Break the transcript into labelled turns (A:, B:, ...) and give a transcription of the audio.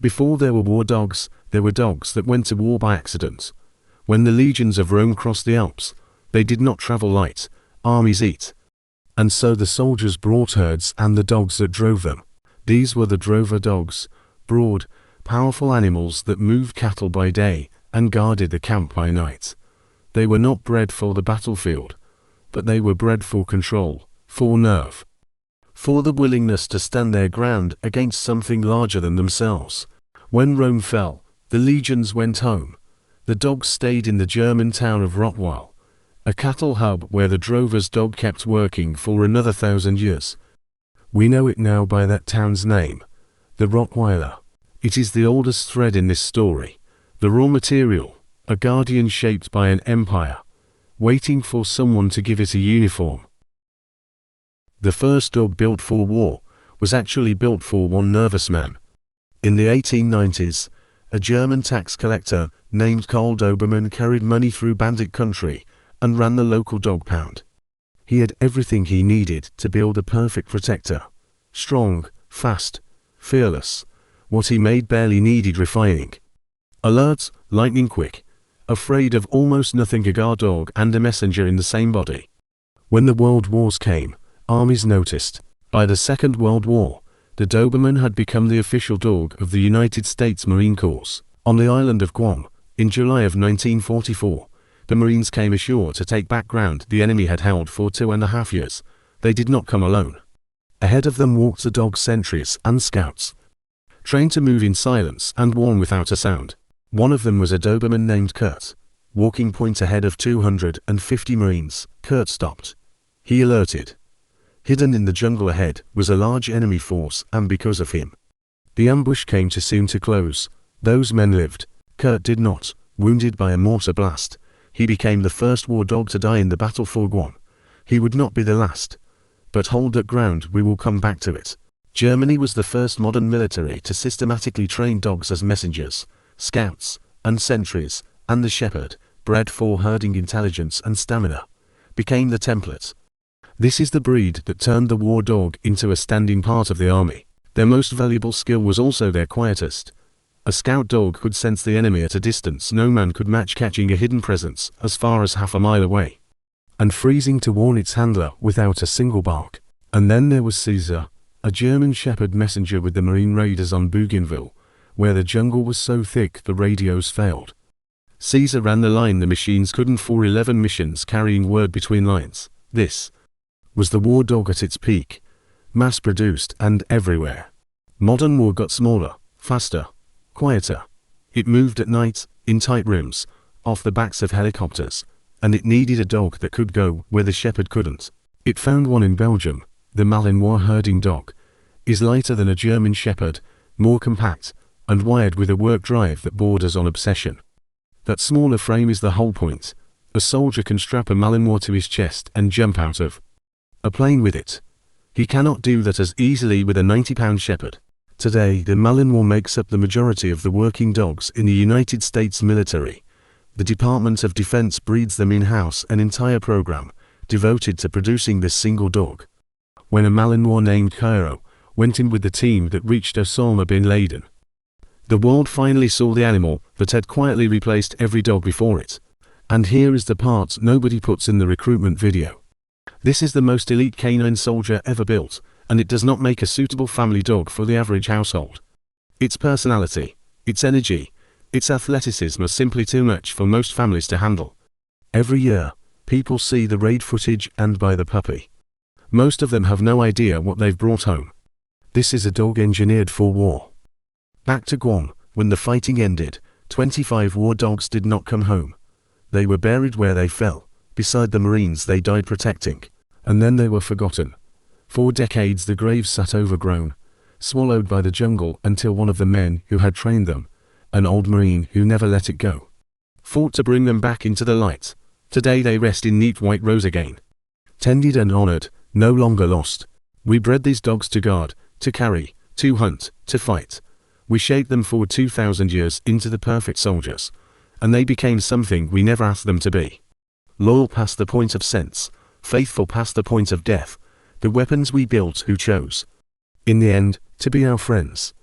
A: Before there were war dogs, there were dogs that went to war by accident. When the legions of Rome crossed the Alps, they did not travel light, armies eat. And so the soldiers brought herds and the dogs that drove them. These were the drover dogs, broad, powerful animals that moved cattle by day and guarded the camp by night. They were not bred for the battlefield, but they were bred for control, for nerve, for the willingness to stand their ground against something larger than themselves. When Rome fell, the legions went home. The dogs stayed in the German town of Rottweiler, a cattle hub where the drover's dog kept working for another 1,000 years. We know it now by that town's name, the Rottweiler. It is the oldest thread in this story, the raw material, a guardian shaped by an empire, waiting for someone to give it a uniform. The first dog built for war was actually built for one nervous man. In the 1890s, a German tax collector named Karl Doberman carried money through bandit country and ran the local dog pound. He had everything he needed to build a perfect protector. Strong, fast, fearless. What he made barely needed refining. Alert, lightning quick, afraid of almost nothing, a guard dog and a messenger in the same body. When the World Wars came, armies noticed. By the Second World War, the Doberman had become the official dog of the United States Marine Corps. On the island of Guam, in July of 1944, the Marines came ashore to take back ground the enemy had held for 2.5 years. They did not come alone. Ahead of them walked the dog sentries and scouts, trained to move in silence and warn without a sound. One of them was a Doberman named Kurt. Walking point ahead of 250 Marines, Kurt stopped. He alerted. Hidden in the jungle ahead was a large enemy force, and because of him, the ambush came too soon to close. Those men lived. Kurt did not. Wounded by a mortar blast, he became the first war dog to die in the battle for Guam. He would not be the last. But hold that ground, we will come back to it. Germany was the first modern military to systematically train dogs as messengers, scouts, and sentries, and the shepherd, bred for herding intelligence and stamina, became the template. This is the breed that turned the war dog into a standing part of the army. Their most valuable skill was also their quietest. A scout dog could sense the enemy at a distance no man could match, catching a hidden presence as far as half a mile away, and freezing to warn its handler without a single bark. And then there was Caesar, a German shepherd messenger with the Marine Raiders on Bougainville, where the jungle was so thick the radios failed. Caesar ran the line the machines couldn't for 11 missions, carrying word between lines. This was the war dog at its peak, mass-produced and everywhere. Modern war got smaller, faster, quieter. It moved at night, in tight rooms, off the backs of helicopters, and it needed a dog that could go where the shepherd couldn't. It found one in Belgium. The Malinois herding dog is lighter than a German shepherd, more compact, and wired with a work drive that borders on obsession. That smaller frame is the whole point. A soldier can strap a Malinois to his chest and jump out of a plane with it. He cannot do that as easily with a 90-pound shepherd. Today, the Malinois makes up the majority of the working dogs in the United States military. The Department of Defense breeds them in-house, an entire program devoted to producing this single dog. When a Malinois named Cairo went in with the team that reached Osama bin Laden, the world finally saw the animal that had quietly replaced every dog before it. And here is the part nobody puts in the recruitment video. This is the most elite canine soldier ever built, and it does not make a suitable family dog for the average household. Its personality, its energy, its athleticism are simply too much for most families to handle. Every year, people see the raid footage and buy the puppy. Most of them have no idea what they've brought home. This is a dog engineered for war. Back to Guam, when the fighting ended, 25 war dogs did not come home. They were buried where they fell, beside the Marines they died protecting, and then they were forgotten. For decades the graves sat overgrown, swallowed by the jungle, until one of the men who had trained them, an old Marine who never let it go, fought to bring them back into the light. Today they rest in neat white rows again, tended and honored, no longer lost. We bred these dogs to guard, to carry, to hunt, to fight. We shaped them for 2,000 years into the perfect soldiers, and they became something we never asked them to be. Loyal past the point of sense, faithful past the point of death, the weapons we built who chose, in the end, to be our friends.